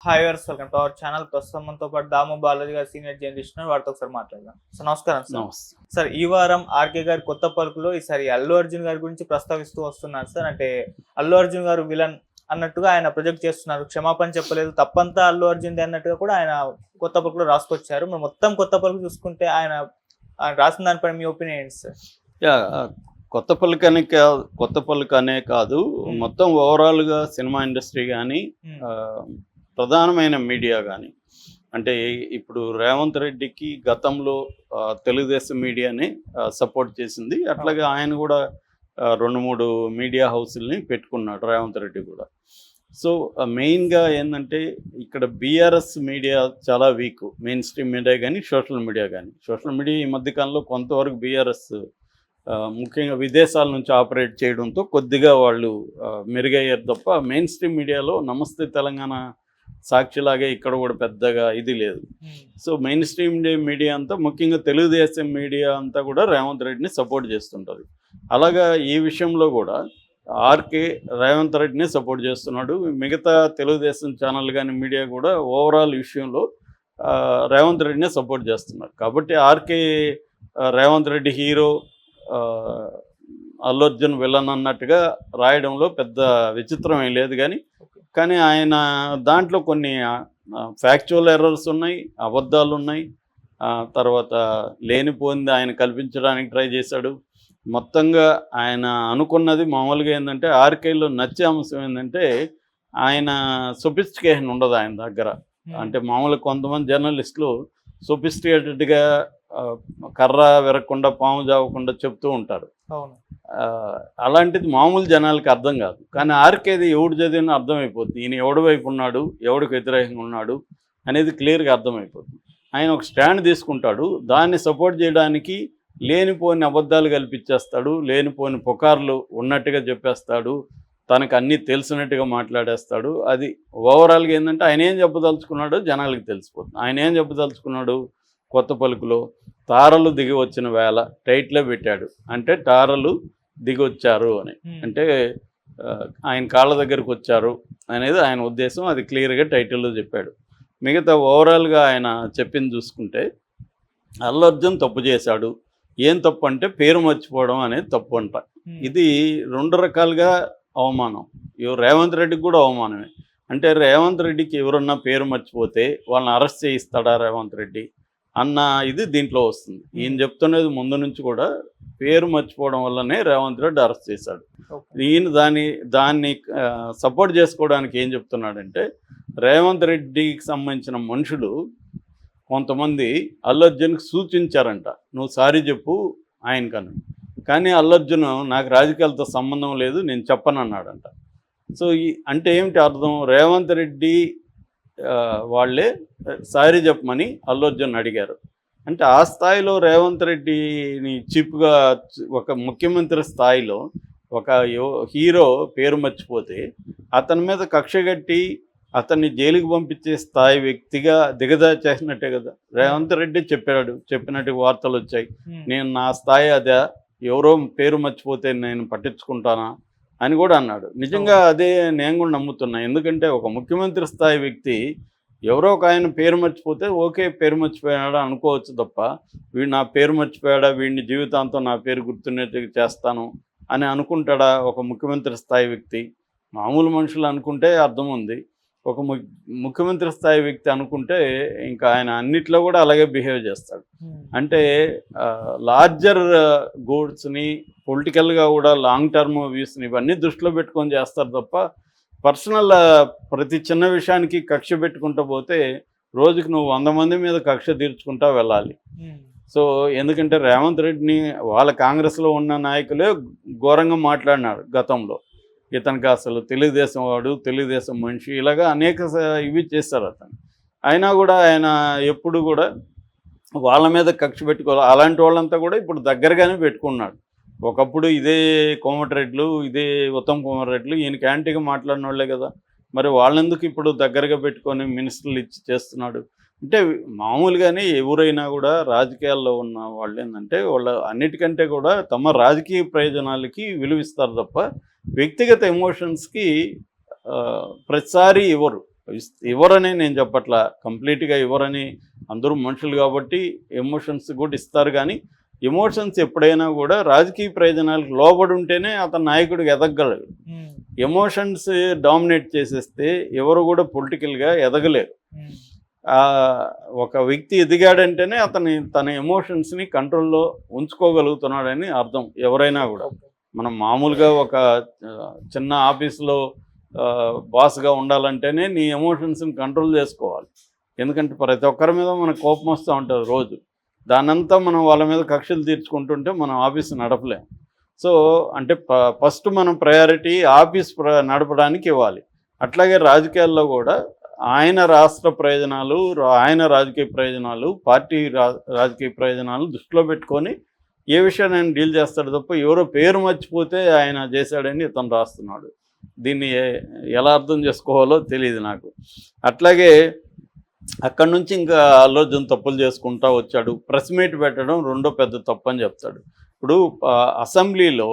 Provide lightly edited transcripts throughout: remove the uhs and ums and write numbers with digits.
Hi viewers welcome to our channel. ప్రస్తుతం మనతో పాటు దాము బాలాజీ గారు సీనియర్ జర్నలిస్ట్ ఉన్నారు. వారితో ఒకసారి మాట్లాడదాం. సో నమస్కారం సార్. నమస్తే. సార్ ఈ వారం ఆర్కే గారి కొత్త పలుకులో ఈసారి అల్లు అర్జున్ గారి గురించి ప్రస్తావిస్తూ వస్తున్నారు సార్. అంటే అల్లు అర్జున్ గారు విలన్ అన్నట్టుగా ఆయన ప్రొజెక్ట్ చేస్తున్నారు. క్షమాపణ చెప్పలేదు, తప్పంతా అల్లు అర్జున్ది అన్నట్టుగా కూడా ఆయన కొత్త పలుకులో రాసుకొచ్చారు. మరి మొత్తం కొత్త పలుకు చూసుకుంటే ఆయన రాసిన దానిపై మీ ఒపీనియన్ ఏంటి సార్? యా కొత్త పలుకు అనే కాదు, మొత్తం ఓవరాల్గా సినిమా ఇండస్ట్రీ కానీ ప్రధానమైన మీడియా కానీ, అంటే ఇప్పుడు రేవంత్ రెడ్డికి గతంలో తెలుగుదేశం మీడియాని సపోర్ట్ చేసింది. అట్లాగే ఆయన కూడా 2-3 మీడియా హౌసుల్ని పెట్టుకున్నాడు రేవంత్ రెడ్డి కూడా. సో మెయిన్గా ఏంటంటే ఇక్కడ బీఆర్ఎస్ మీడియా చాలా వీక్, మెయిన్ స్ట్రీమ్ మీడియా కానీ సోషల్ మీడియా ఈ మధ్యకాలంలో కొంతవరకు బీఆర్ఎస్ ముఖ్యంగా విదేశాల నుంచి ఆపరేట్ చేయడంతో కొద్దిగా వాళ్ళు మెరుగయ్యారు తప్ప మెయిన్ స్ట్రీమ్ మీడియాలో నమస్తే తెలంగాణ సాక్షిలాగే ఇక్కడ కూడా పెద్దగా ఇది లేదు. సో మెయిన్ స్ట్రీమ్ మీడియా అంతా, ముఖ్యంగా తెలుగుదేశం మీడియా అంతా కూడా రేవంత్ రెడ్డిని సపోర్ట్ చేస్తుంటుంది. అలాగా ఈ విషయంలో కూడా ఆర్కే రేవంత్ రెడ్డిని సపోర్ట్ చేస్తున్నాడు. మిగతా తెలుగుదేశం ఛానల్ కానీ మీడియా కూడా ఓవరాల్ విషయంలో రేవంత్ రెడ్డిని సపోర్ట్ చేస్తున్నారు. కాబట్టి RK Revanth Reddy hero, Allu Arjun villain అన్నట్టుగా రాయడంలో పెద్ద విచిత్రం ఏం లేదు. కానీ ఆయన దాంట్లో కొన్ని ఫ్యాక్చువల్ ఎర్రర్స్ ఉన్నాయి, అబద్ధాలు ఉన్నాయి, తర్వాత లేనిపోయింది ఆయన కల్పించడానికి ట్రై చేశాడు. మొత్తంగా ఆయన అనుకున్నది మామూలుగా ఏంటంటే ఆర్కేలో నచ్చే అంశం ఏంటంటే ఆయన సొఫిస్టికేషన్ ఉండదు ఆయన దగ్గర. అంటే మామూలుగా కొంతమంది జర్నలిస్టులు సొఫిస్టికేటెడ్గా కర్ర విరగకుండా పాము జావకుండా చెప్తూ ఉంటారు. అలాంటిది మామూలు జనాలకి అర్థం కాదు. కానీ ఆర్కేది ఎవడు చదివినా అర్థమైపోతుంది. ఈయన ఎవడి వైపు ఉన్నాడు, ఎవడికి వ్యతిరేకంగా ఉన్నాడు అనేది క్లియర్గా అర్థమైపోతుంది. ఆయన ఒక స్టాండ్ తీసుకుంటాడు, దాన్ని సపోర్ట్ చేయడానికి లేనిపోని అబద్ధాలు కల్పించేస్తాడు, లేనిపోని పుకార్లు ఉన్నట్టుగా చెప్పేస్తాడు, తనకు అన్నీ తెలిసినట్టుగా మాట్లాడేస్తాడు. అది ఓవరాల్గా ఏంటంటే ఆయన ఏం చెప్పదలుచుకున్నాడో జనాలకి తెలిసిపోతుంది. ఆయన ఏం చెప్పదలుచుకున్నాడు, కొత్త పలుకులో తారలు దిగి వచ్చిన వేళ టైటిలే పెట్టాడు. అంటే తారలు దిగి వచ్చారు అని, అంటే ఆయన కాళ్ళ దగ్గరకు వచ్చారు అనేది ఆయన ఉద్దేశం. అది క్లియర్గా టైటిల్లో చెప్పాడు. మిగతా ఓవరాల్గా ఆయన చెప్పింది చూసుకుంటే అల్లు అర్జున్ తప్పు చేశాడు. ఏం తప్పు అంటే పేరు మర్చిపోవడం అనేది తప్పు అంట. ఇది 2 రకాలుగా అవమానం. రేవంత్ రెడ్డికి కూడా అవమానమే. అంటే రేవంత్ రెడ్డికి ఎవరన్నా పేరు మర్చిపోతే వాళ్ళని అరెస్ట్ చేయిస్తాడా రేవంత్ రెడ్డి అన్న ఇది దీంట్లో వస్తుంది. ఈయన చెప్తున్నది ముందు నుంచి కూడా పేరు మర్చిపోవడం వల్లనే రేవంత్ రెడ్డి అరెస్ట్ చేశాడు. ఈయన దాన్ని సపోర్ట్ చేసుకోవడానికి ఏం చెప్తున్నాడంటే రేవంత్ రెడ్డికి సంబంధించిన మనుషులు కొంతమంది అల్లు అర్జున్కి సూచించారంట, నువ్వు సారీ చెప్పు ఆయనకని. కానీ అల్లు అర్జున్ నాకు రాజకీయాలతో సంబంధం లేదు, నేను చెప్పనన్నాడంట. సో అంటే ఏమిటి అర్థం, రేవంత్ రెడ్డి వాళ్ళే సారీ చెప్పమని అల్లు అర్జున్ అడిగారు. అంటే ఆ స్థాయిలో రేవంత్ రెడ్డిని చీప్గా ఒక ముఖ్యమంత్రి స్థాయిలో ఒక హీరో పేరు మర్చిపోతే అతని మీద కక్షగట్టి అతన్ని జైలుకి పంపించే స్థాయి వ్యక్తిగా దిగజార్చేసినట్టే కదా. రేవంత్ రెడ్డి చెప్పినట్టు వార్తలు వచ్చాయి. నేను నా స్థాయి అదే, ఎవరో పేరు మర్చిపోతే నేను పట్టించుకుంటానా అని కూడా అన్నాడు. నిజంగా అదే నేను కూడా నమ్ముతున్నా. ఎందుకంటే ఒక ముఖ్యమంత్రి స్థాయి వ్యక్తి ఎవరో ఒక ఆయన పేరు మర్చిపోతే ఓకే పేరు మర్చిపోయాడా అనుకోవచ్చు తప్ప, వీడు నా పేరు మర్చిపోయాడా, వీడిని జీవితాంతం నా పేరు గుర్తున్నట్టుగా చేస్తాను అని అనుకుంటాడా ఒక ముఖ్యమంత్రి స్థాయి వ్యక్తి? మామూలు మనుషులు అనుకుంటే అర్థం ఉంది. ఒక ముఖ్యమంత్రి స్థాయి వ్యక్తి అనుకుంటే ఇంకా ఆయన అన్నిట్లో కూడా అలాగే బిహేవ్ చేస్తాడు. అంటే లార్జర్ గోల్స్ని, పొలిటికల్గా కూడా లాంగ్ టర్మ్ వ్యూస్ని ఇవన్నీ దృష్టిలో పెట్టుకొని చేస్తారు తప్ప పర్సనల్ ప్రతి చిన్న విషయానికి కక్ష పెట్టుకుంటూ పోతే రోజుకి నువ్వు 100 మంది మీద కక్ష తీర్చుకుంటా వెళ్ళాలి. సో ఎందుకంటే రేవంత్ రెడ్డిని వాళ్ళ కాంగ్రెస్లో ఉన్న నాయకులే ఘోరంగా మాట్లాడినాడు గతంలో. ఇతనికి అసలు తెలుగుదేశం వాడు, తెలుగుదేశం మనిషి, ఇలాగా అనేక ఇవి చేస్తారు అతను. అయినా కూడా ఆయన ఎప్పుడు కూడా వాళ్ళ మీద కక్ష పెట్టుకోవాలి. అలాంటి వాళ్ళంతా కూడా ఇప్పుడు దగ్గరగానే పెట్టుకున్నాడు. ఒకప్పుడు ఇదే కోమటిరెడ్లు, ఇదే ఉత్తమ్ కుమార్ రెడ్లు ఈయనకి యాంటీగా మాట్లాడిన వాళ్ళే కదా. మరి వాళ్ళెందుకు ఇప్పుడు దగ్గరగా పెట్టుకొని మినిస్టర్లు ఇచ్చి చేస్తున్నాడు? అంటే మామూలుగానే ఎవరైనా కూడా రాజకీయాల్లో ఉన్న వాళ్ళు ఏంటంటే వాళ్ళు అన్నిటికంటే కూడా తమ రాజకీయ ప్రయోజనాలకి విలువిస్తారు తప్ప వ్యక్తిగత ఎమోషన్స్కి ప్రతిసారి ఇవ్వరు. ఇవ్వరని నేను చెప్పట్లా, కంప్లీట్గా ఇవ్వరని. అందరూ మనుషులు కాబట్టి ఎమోషన్స్ కూడా ఇస్తారు, కానీ ఎమోషన్స్ ఎప్పుడైనా కూడా రాజకీయ ప్రయోజనాలకు లోబడి ఉంటేనే అతను నాయకుడికి ఎదగగలడు. ఎమోషన్స్ డామినేట్ చేసేస్తే ఎవరు కూడా పొలిటికల్గా ఎదగలేరు. ఒక వ్యక్తి ఎదిగాడంటేనే తన ఎమోషన్స్ని కంట్రోల్లో ఉంచుకోగలుగుతున్నాడని అర్థం. ఎవరైనా కూడా మనం మామూలుగా ఒక చిన్న ఆఫీస్లో బాస్గా ఉండాలంటేనే నీ ఎమోషన్స్ని కంట్రోల్ చేసుకోవాలి. ఎందుకంటే ప్రతి ఒక్కరి మీద మనకు కోపం వస్తూ ఉంటుంది రోజు. దానంతా మనం వాళ్ళ మీద కక్షలు తీర్చుకుంటుంటే మనం ఆఫీస్ నడపలేం. సో అంటే ఫస్ట్ మనం ప్రయారిటీ ఆఫీస్ నడపడానికి ఇవ్వాలి. అట్లాగే రాజకీయాల్లో కూడా ఆయన రాష్ట్ర ప్రయోజనాలు, ఆయన రాజకీయ ప్రయోజనాలు, పార్టీ రాజకీయ ప్రయోజనాలు దృష్టిలో పెట్టుకొని ఏ విషయాన్ని ఆయన డీల్ చేస్తాడు తప్ప ఎవరో పేరు మర్చిపోతే ఆయన చేశాడని ఇతను రాస్తున్నాడు. దీన్ని ఎలా అర్థం చేసుకోవాలో తెలియదు నాకు. అట్లాగే అక్కడి నుంచి ఇంకా అల్లు అర్జున్ తప్పులు చేసుకుంటూ వచ్చాడు. ప్రెస్ మీట్ పెట్టడం రెండో పెద్ద తప్పు అని చెప్తాడు. ఇప్పుడు అసెంబ్లీలో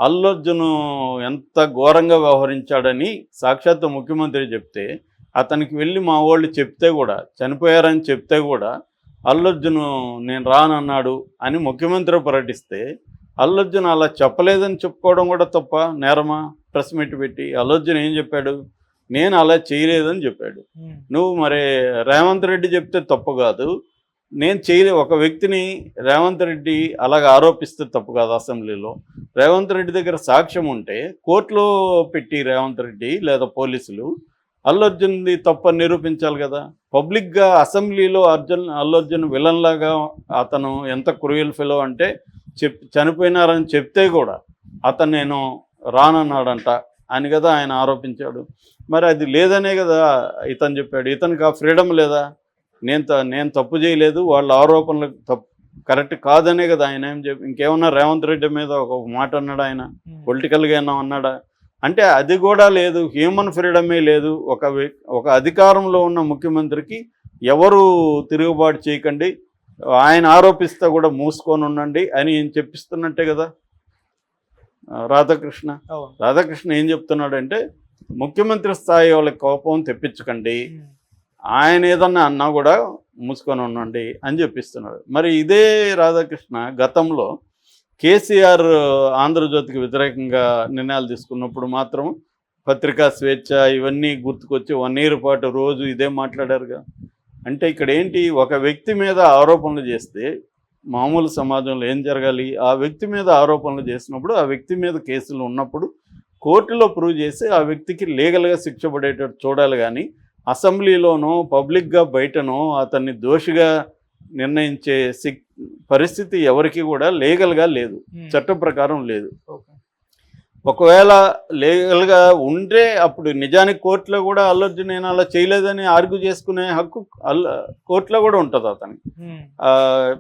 అల్లు అర్జున్ ఎంత ఘోరంగా వ్యవహరించాడని సాక్షాత్తు ముఖ్యమంత్రి చెప్తే, అతనికి వెళ్ళి మా వాళ్ళు చెప్తే కూడా, చనిపోయారని చెప్తే కూడా అల్లు అర్జున్ నేను రానన్నాడు అని ముఖ్యమంత్రి ప్రకటిస్తే, అల్లు అర్జున్ అలా చెప్పలేదని చెప్పుకోవడం కూడా తప్ప, నేరమా? ప్రెస్ మీట్ పెట్టి అల్లు అర్జున్ ఏం చెప్పాడు? నేను అలా చేయలేదని చెప్పాడు. నువ్వు మరి రేవంత్ రెడ్డి చెప్తే తప్పు కాదు, నేను చేయలే, ఒక వ్యక్తిని రేవంత్ రెడ్డి అలాగ ఆరోపిస్తే తప్పు కాదు. అసెంబ్లీలో రేవంత్ రెడ్డి దగ్గర సాక్ష్యం ఉంటే కోర్టులో పెట్టి రేవంత్ రెడ్డి లేదా పోలీసులు అల్లు అర్జున్ది తప్పని నిరూపించాలి కదా. పబ్లిక్గా అసెంబ్లీలో అల్లు అర్జున్ విలన్ లాగా అతను ఎంత క్రూయల్ ఫెలో అంటే చనిపోయినారని చెప్తే కూడా అతను నేను రానన్నాడంట అని కదా ఆయన ఆరోపించాడు. మరి అది లేదనే కదా ఇతను చెప్పాడు. ఇతనికి ఆ ఫ్రీడమ్ లేదా? నేను తప్పు చేయలేదు, వాళ్ళ ఆరోపణలు కరెక్ట్ కాదనే కదా ఆయన ఏం ఇంకేమన్నా రేవంత్ రెడ్డి మీద ఒక మాట అన్నాడా? ఆయన పొలిటికల్గా ఏమన్నా అన్నాడా? అంటే అది కూడా లేదు, హ్యూమన్ ఫ్రీడమే లేదు. ఒక అధికారంలో ఉన్న ముఖ్యమంత్రికి ఎవరు తిరుగుబాటు చేయకండి, ఆయన ఆరోపిస్తే కూడా మూసుకొని ఉండండి అని చెప్పిస్తున్నట్టే కదా రాధాకృష్ణ ఏం చెప్తున్నాడంటే, ముఖ్యమంత్రి స్థాయి వాళ్ళకి కోపం తెప్పించకండి, ఆయన ఏదన్నా అన్నా కూడా మూసుకొని ఉండండి అని చెప్పిస్తున్నాడు. మరి ఇదే రాధాకృష్ణ గతంలో కేసీఆర్ ఆంధ్రజ్యోతికి వ్యతిరేకంగా నిర్ణయాలు తీసుకున్నప్పుడు మాత్రం పత్రికా స్వేచ్ఛ ఇవన్నీ గుర్తుకొచ్చి 1 year పాటు రోజు ఇదే మాట్లాడారుగా. అంటే ఇక్కడ ఏంటి, ఒక వ్యక్తి మీద ఆరోపణలు చేస్తే మామూలు సమాజంలో ఏం జరగాలి? ఆ వ్యక్తి మీద ఆరోపణలు చేసినప్పుడు, ఆ వ్యక్తి మీద కేసులు ఉన్నప్పుడు కోర్టులో ప్రూవ్ చేసి ఆ వ్యక్తికి లీగల్గా శిక్ష పడేటట్టు చూడాలి. కానీ అసెంబ్లీలోనో పబ్లిక్గా బయటనో అతన్ని దోషిగా నిర్ణయించే పరిస్థితి ఎవరికి కూడా లీగల్గా లేదు, చట్ట ప్రకారం లేదు. ఒకవేళ లీగల్గా ఉంటే అప్పుడు నిజానికి కోర్టులో కూడా అల్లు అర్జున్ నేను అలా చేయలేదని ఆర్గ్యూ చేసుకునే హక్కు కోర్టులో కూడా ఉంటుంది అతనికి.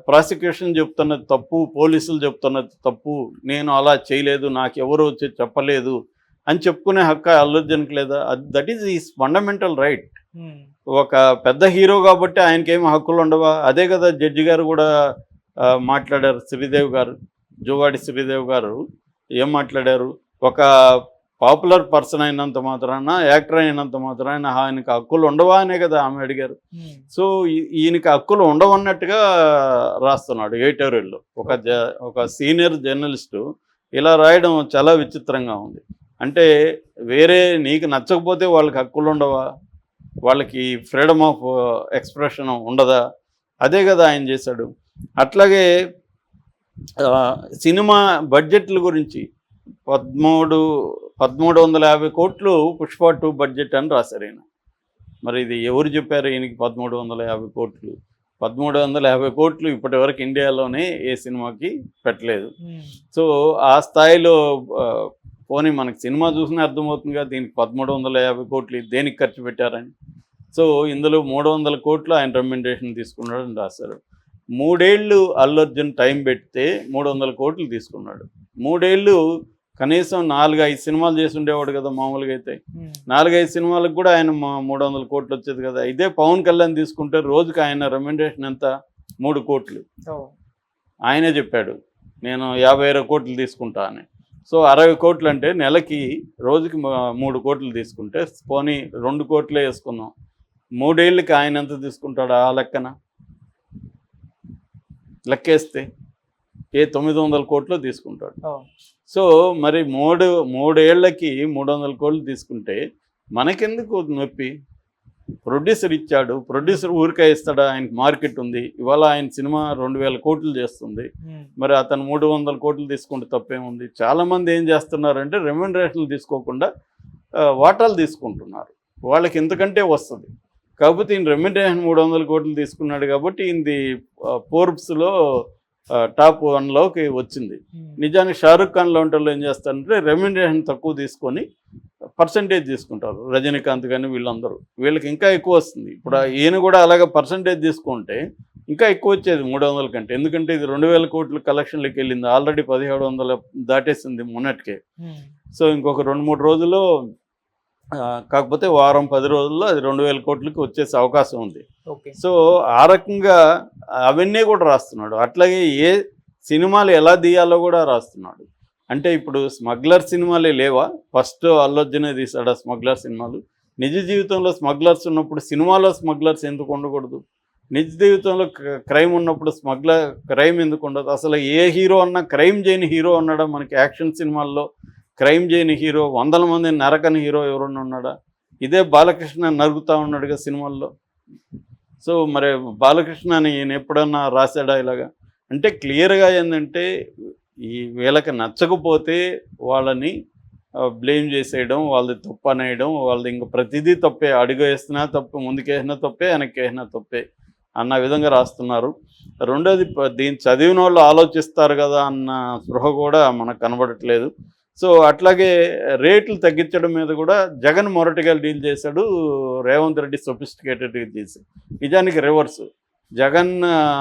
ప్రాసిక్యూషన్ చెప్తున్నది తప్పు, పోలీసులు చెప్తున్నది తప్పు, నేను అలా చేయలేదు, నాకు ఎవరు వచ్చి చెప్పలేదు అని చెప్పుకునే హక్కు అల్లు అర్జున్కి లేదా? That is is fundamental right. ఒక పెద్ద హీరో కాబట్టి ఆయనకేమి హక్కులు ఉండవా? అదే కదా జడ్జి గారు కూడా మాట్లాడారు. జువాడి శ్రీదేవ్ గారు ఏం మాట్లాడారు? ఒక పాపులర్ పర్సన్ అయినంత మాత్రాన, యాక్టర్ అయినంత మాత్రాన ఆయనకి హక్కులు ఉండవా అనే కదా ఆమె అడిగారు. సో ఈయనకి హక్కులు ఉండవన్నట్టుగా రాస్తున్నాడు ఎడిటోరియల్లో. ఒక సీనియర్ జర్నలిస్టు ఇలా రాయడం చాలా విచిత్రంగా ఉంది. అంటే వేరే నీకు నచ్చకపోతే వాళ్ళకి హక్కులు ఉండవా? వాళ్ళకి ఫ్రీడమ్ ఆఫ్ ఎక్స్ప్రెషన్ ఉండదా? అదే కదా ఆయన చేశాడు. అట్లాగే సినిమా బడ్జెట్ల గురించి 1350 కోట్లు పుష్ప 2 బడ్జెట్ అని రాశారు ఈయన. మరి ఇది ఎవరు చెప్పారు ఈయనకి 1350 కోట్లు? 1350 కోట్లు ఇప్పటి వరకు ఇండియాలోనే ఏ సినిమాకి పెట్టలేదు. సో ఆ స్థాయిలో పోనీ మనకి సినిమా చూసినా అర్థమవుతుంది కదా దీనికి 1350 కోట్లు దేనికి ఖర్చు పెట్టారని. సో ఇందులో 300 కోట్లు ఆయన రెమ్యునరేషన్ తీసుకున్నాడని రాశారు. 3 ఏళ్ళు అల్లు అర్జున్ టైం పెడితే 300 కోట్లు తీసుకున్నాడు. 3 ఏళ్ళు కనీసం 4-5 సినిమాలు చేసి ఉండేవాడు కదా మామూలుగా అయితే. 4-5 సినిమాలకు కూడా ఆయన 300 కోట్లు వచ్చేది కదా. ఇదే పవన్ కళ్యాణ్ తీసుకుంటే రోజుకి ఆయన రెమ్యునరేషన్ ఎంత? 3 కోట్లు. ఆయనే చెప్పాడు నేను 50 కోట్లు తీసుకుంటా అని. సో 60 కోట్లు అంటే నెలకి రోజుకి 3 కోట్లు తీసుకుంటే పోనీ 2 కోట్లే వేసుకున్నాం, 3 ఏళ్ళకి ఆయన ఎంత తీసుకుంటాడు ఆ లెక్కన లెక్కేస్తే 900 కోట్లు తీసుకుంటాడు. అవును. సో మరి 3 ఏళ్ళకి 300 కోట్లు తీసుకుంటే మనకెందుకు నొప్పి? ప్రొడ్యూసర్ ఇచ్చాడు, ప్రొడ్యూసర్ ఊరికే ఇస్తాడా? ఆయనకి మార్కెట్ ఉంది. ఇవాళ ఆయన సినిమా 2000 కోట్లు చేస్తుంది, మరి అతను 300 కోట్లు తీసుకుంటే తప్పేముంది? చాలామంది ఏం చేస్తున్నారంటే రెమ్యునరేషన్లు తీసుకోకుండా వాటాలు తీసుకుంటున్నారు. వాళ్ళకి ఇంతకంటే వస్తుంది. కాకపోతే ఈయన రెమ్యునరేషన్ 300 కోట్లు తీసుకున్నాడు కాబట్టి ఇది ఫోర్బ్స్లో టాప్ 1లోకి వచ్చింది. నిజానికి షారుఖ్ ఖాన్ లాంటి వాళ్ళు ఏం చేస్తారంటే రెమ్యునరేషన్ తక్కువ తీసుకొని పర్సంటేజ్ తీసుకుంటారు. రజనీకాంత్ కానీ వీళ్ళందరూ, వీళ్ళకి ఇంకా ఎక్కువ వస్తుంది. ఇప్పుడు ఈయన కూడా అలాగే పర్సంటేజ్ తీసుకుంటే ఇంకా ఎక్కువ వచ్చేది 300 కంటే. ఎందుకంటే ఇది 2000 కోట్ల కలెక్షన్లకి వెళ్ళింది, ఆల్రెడీ 1700 దాటేసింది మొన్నటికే. సో ఇంకొక 2-3 రోజుల్లో, కాకపోతే వారం 10 రోజుల్లో అది 2000 కోట్లకి వచ్చేసే అవకాశం ఉంది. సో ఆ రకంగా అవన్నీ కూడా రాస్తున్నాడు. అట్లాగే ఏ సినిమాలు ఎలా తీయాలో కూడా రాస్తున్నాడు. అంటే ఇప్పుడు స్మగ్లర్ సినిమాలే లేవా? ఫస్ట్ అల్లు అర్జునే తీసాడు స్మగ్లర్ సినిమాలు. నిజ జీవితంలో స్మగ్లర్స్ ఉన్నప్పుడు సినిమాలో స్మగ్లర్స్ ఎందుకు ఉండకూడదు? నిజ జీవితంలో క్రైమ్ ఉన్నప్పుడు క్రైమ్ ఎందుకు ఉండదు? అసలు ఏ హీరో అన్నా క్రైమ్ చేయని హీరో అన్నాడా? మనకి యాక్షన్ సినిమాల్లో క్రైమ్ చేయని హీరో, 100 మందిని నరకని హీరో ఎవరన్నా ఉన్నాడా? ఇదే బాలకృష్ణ నరుగుతూ ఉన్నాడుగా సినిమాల్లో. సో మరి బాలకృష్ణని ఈయన ఎప్పుడన్నా రాశాడా ఇలాగా? అంటే క్లియర్గా ఏంటంటే ఈ వీళ్ళకి నచ్చకపోతే వాళ్ళని బ్లేమ్ చేసేయడం, వాళ్ళది తప్పు అనేయడం, వాళ్ళది ఇంకా ప్రతిదీ తప్పే, అడుగు వేసినా తప్పే, ముందుకేసినా తప్పే, వెనక్కి వేసినా తప్పే అన్న విధంగా రాస్తున్నారు. రెండోది, దీన్ని చదివిన వాళ్ళు ఆలోచిస్తారు కదా అన్న స్పృహ కూడా మనకు కనబడట్లేదు. సో అట్లాగే రేట్లు తగ్గించడం మీద కూడా జగన్ మొరటిగా డీల్ చేశాడు, రేవంత్ రెడ్డి సొఫిస్టికేటెడ్గా చేశాడు. నిజానికి రివర్స్. జగన్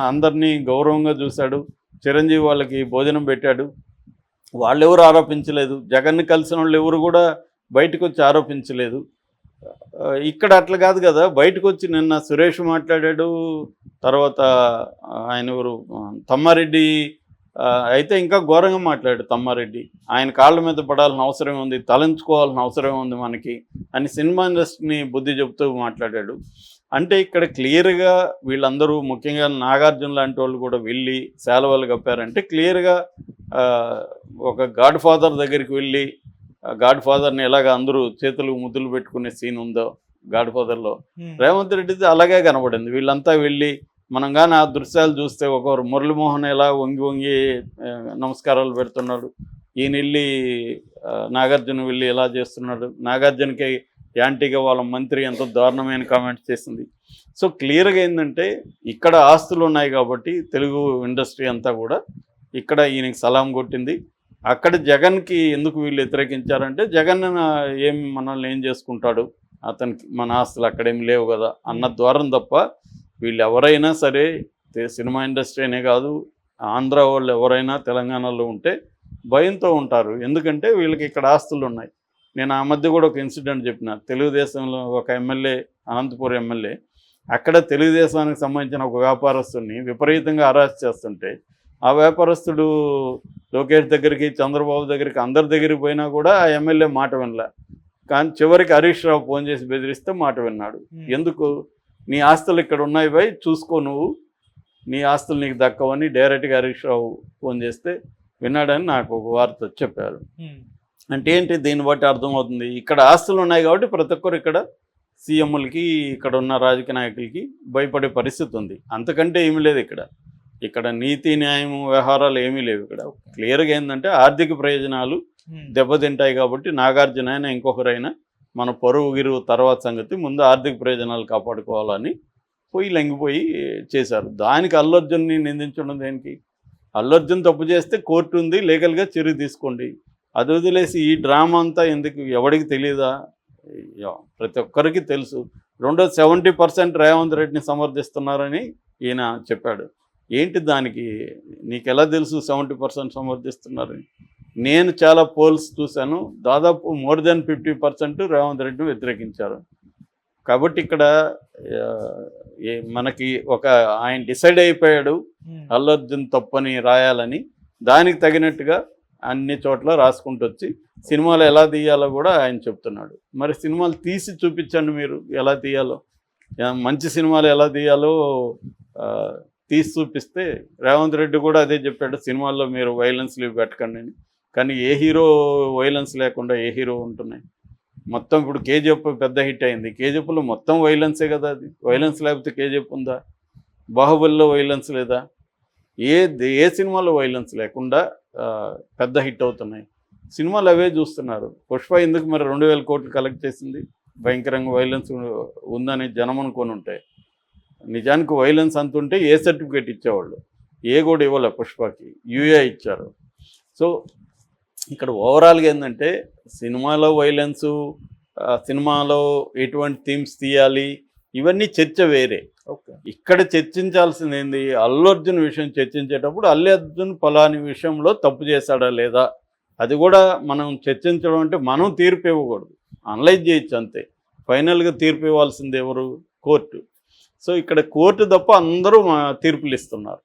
అందరినీ గౌరవంగా చూశాడు, చిరంజీవి వాళ్ళకి భోజనం పెట్టాడు, వాళ్ళెవరు ఆరోపించలేదు. జగన్ని కలిసిన వాళ్ళు ఎవరు కూడా బయటకు వచ్చి ఆరోపించలేదు. ఇక్కడ అట్లా కాదు కదా, బయటకు వచ్చి నిన్న సురేష్ మాట్లాడాడు, తర్వాత ఆయన ఎవరు తమ్మారెడ్డి అయితే ఇంకా ఘోరంగా మాట్లాడాడు తమ్మారెడ్డి. ఆయన కాళ్ళ మీద పడాల్సిన అవసరం ఉంది, తలంచుకోవాల్సిన అవసరం ఉంది మనకి అని సినిమా ఇండస్ట్రీని బుద్ధి చెబుతూ మాట్లాడాడు. అంటే ఇక్కడ క్లియర్గా వీళ్ళందరూ, ముఖ్యంగా నాగార్జున లాంటి వాళ్ళు కూడా వెళ్ళి సేలవలు కప్పారంటే క్లియర్గా ఒక గాడ్ ఫాదర్ దగ్గరికి వెళ్ళి, గాడ్ ఫాదర్ని ఎలాగ అందరూ చేతులు ముద్దులు పెట్టుకునే సీన్ ఉందో గాడ్ ఫాదర్లో, రేవంత్ రెడ్డిది అలాగే కనబడింది. వీళ్ళంతా వెళ్ళి మనం కానీ ఆ దృశ్యాలు చూస్తే, ఒకరు మురళీమోహన్ ఎలా వంగి వంగి నమస్కారాలు పెడుతున్నాడు, ఈయన వెళ్ళి నాగార్జున వెళ్ళి ఎలా చేస్తున్నాడు, నాగార్జునకి యాంటీగా వాళ్ళ మంత్రి ఎంతో దారుణమైన కామెంట్స్ చేసింది. సో క్లియర్గా ఏంటంటే ఇక్కడ ఆస్తులు ఉన్నాయి కాబట్టి తెలుగు ఇండస్ట్రీ అంతా కూడా ఇక్కడ ఈయనకి సలాం కొట్టింది. అక్కడ జగన్కి ఎందుకు వీళ్ళు వ్యతిరేకించారంటే, జగన్ మనల్ని ఏం చేసుకుంటాడు, అతనికి మన ఆస్తులు అక్కడేమి లేవు కదా అన్న ద్వారం తప్ప, వీళ్ళు ఎవరైనా సరే సినిమా ఇండస్ట్రీ అనే కాదు, ఆంధ్ర వాళ్ళు ఎవరైనా తెలంగాణలో ఉంటే భయంతో ఉంటారు. ఎందుకంటే వీళ్ళకి ఇక్కడ ఆస్తులు ఉన్నాయి. నేను ఆ మధ్య కూడా ఒక ఇన్సిడెంట్ చెప్పిన, తెలుగుదేశంలో ఒక ఎమ్మెల్యే, అనంతపురం ఎమ్మెల్యే, అక్కడ తెలుగుదేశానికి సంబంధించిన ఒక వ్యాపారస్తుడిని విపరీతంగా అరెస్ట్ చేస్తుంటే, ఆ వ్యాపారస్తుడు లోకేష్ దగ్గరికి, చంద్రబాబు దగ్గరికి, అందరి దగ్గరికి పోయినా కూడా ఆ ఎమ్మెల్యే మాట వినలే. కానీ చివరికి హరీష్ రావు ఫోన్ చేసి బెదిరిస్తే మాట విన్నాడు. ఎందుకు? నీ ఆస్తులు ఇక్కడ ఉన్నాయి భయ్, చూసుకో, నువ్వు నీ ఆస్తులు నీకు దక్కవని డైరెక్ట్గా హరీష్ రావు ఫోన్ చేస్తే విన్నాడని నాకు ఒక వార్త చెప్పారు. అంటే ఏంటి, దీన్ని బట్టి అర్థమవుతుంది ఇక్కడ ఆస్తులు ఉన్నాయి కాబట్టి ప్రతి ఒక్కరు ఇక్కడ సీఎంలకి, ఇక్కడ ఉన్న రాజకీయ నాయకులకి భయపడే పరిస్థితి ఉంది. అంతకంటే ఏమీ లేదు ఇక్కడ నీతి న్యాయం వ్యవహారాలు ఏమీ లేవు. ఇక్కడ క్లియర్గా ఏంటంటే ఆర్థిక ప్రయోజనాలు దెబ్బతింటాయి కాబట్టి నాగార్జున అయినా ఇంకొకరైనా మన పరువు గిరువు తర్వాత సంగతి, ముందు ఆర్థిక ప్రయోజనాలు కాపాడుకోవాలని లొంగిపోయి చేశారు. దానికి అల్లు అర్జున్ని నిందించడం దేనికి? అల్లు అర్జున్ తప్పు చేస్తే కోర్టు ఉంది, లీగల్గా చర్య తీసుకోండి. అది వదిలేసి ఈ డ్రామా అంతా ఎందుకు? ఎవరికి తెలియదా? ప్రతి ఒక్కరికి తెలుసు. రెండోది 70% రేవంత్ రెడ్డిని సమర్థిస్తున్నారని ఈయన చెప్పాడు. ఏంటి దానికి? నీకు ఎలా తెలుసు 70% సమర్థిస్తున్నారని? నేను చాలా పోల్స్ చూశాను, దాదాపు మోర్ దెన్ 50% రేవంత్ రెడ్డిని వ్యతిరేకించారు. కాబట్టి ఇక్కడ మనకి ఒక ఆయన డిసైడ్ అయిపోయాడు అల్లు అర్జున్ తప్పని రాయాలని, దానికి తగినట్టుగా అన్ని చోట్ల రాసుకుంటూ వచ్చి సినిమాలు ఎలా తీయాలో కూడా ఆయన చెప్తున్నాడు. మరి సినిమాలు తీసి చూపించండి మీరు ఎలా తీయాలో. మంచి సినిమాలు ఎలా తీయాలో తీసి చూపిస్తే రేవంత్ రెడ్డి కూడా అదే చెప్పాడు, సినిమాల్లో మీరు వైలెన్స్లు పెట్టకండి అని. కానీ ఏ హీరో వైలెన్స్ లేకుండా ఏ హీరో ఉంటున్నాయి? మొత్తం ఇప్పుడు కేజీఎఫ్ పెద్ద హిట్ అయింది, కేజీఎఫ్లో మొత్తం వైలెన్సే కదా, అది వైలెన్స్ లేకపోతే కేజీఎఫ్ ఉందా? బాహుబలిలో వైలెన్స్ లేదా? ఏ సినిమాలో వైలెన్స్ లేకుండా పెద్ద హిట్ అవుతున్నాయి సినిమాలు, అవే చూస్తున్నారు. పుష్ప ఎందుకు మరి 2000 కోట్లు కలెక్ట్ చేసింది? భయంకరంగా వైలెన్స్ ఉందని జనం అనుకొని ఉంటాయి. నిజానికి వైలెన్స్ అంత ఉంటే ఏ సర్టిఫికేట్ ఇచ్చేవాళ్ళు? ఏ కూడా ఇవ్వలే పుష్పకి, యూఏ ఇచ్చారు. సో ఇక్కడ ఓవరాల్గా ఏంటంటే సినిమాలో వైలెన్సు, సినిమాలో ఎటువంటి థీమ్స్ తీయాలి, ఇవన్నీ చర్చ వేరే. ఓకే, ఇక్కడ చర్చించాల్సింది ఏంది? అల్లు అర్జున్ విషయం చర్చించేటప్పుడు అల్లు అర్జున్ ఫలాని విషయంలో తప్పు చేశాడా లేదా, అది కూడా మనం చర్చించడం. అంటే మనం తీర్పు ఇవ్వకూడదు, అనలైజ్ చేయొచ్చు అంతే. ఫైనల్గా తీర్పు ఇవ్వాల్సింది ఎవరు? కోర్టు. సో ఇక్కడ కోర్టు తప్ప అందరూ తీర్పులు ఇస్తున్నారు.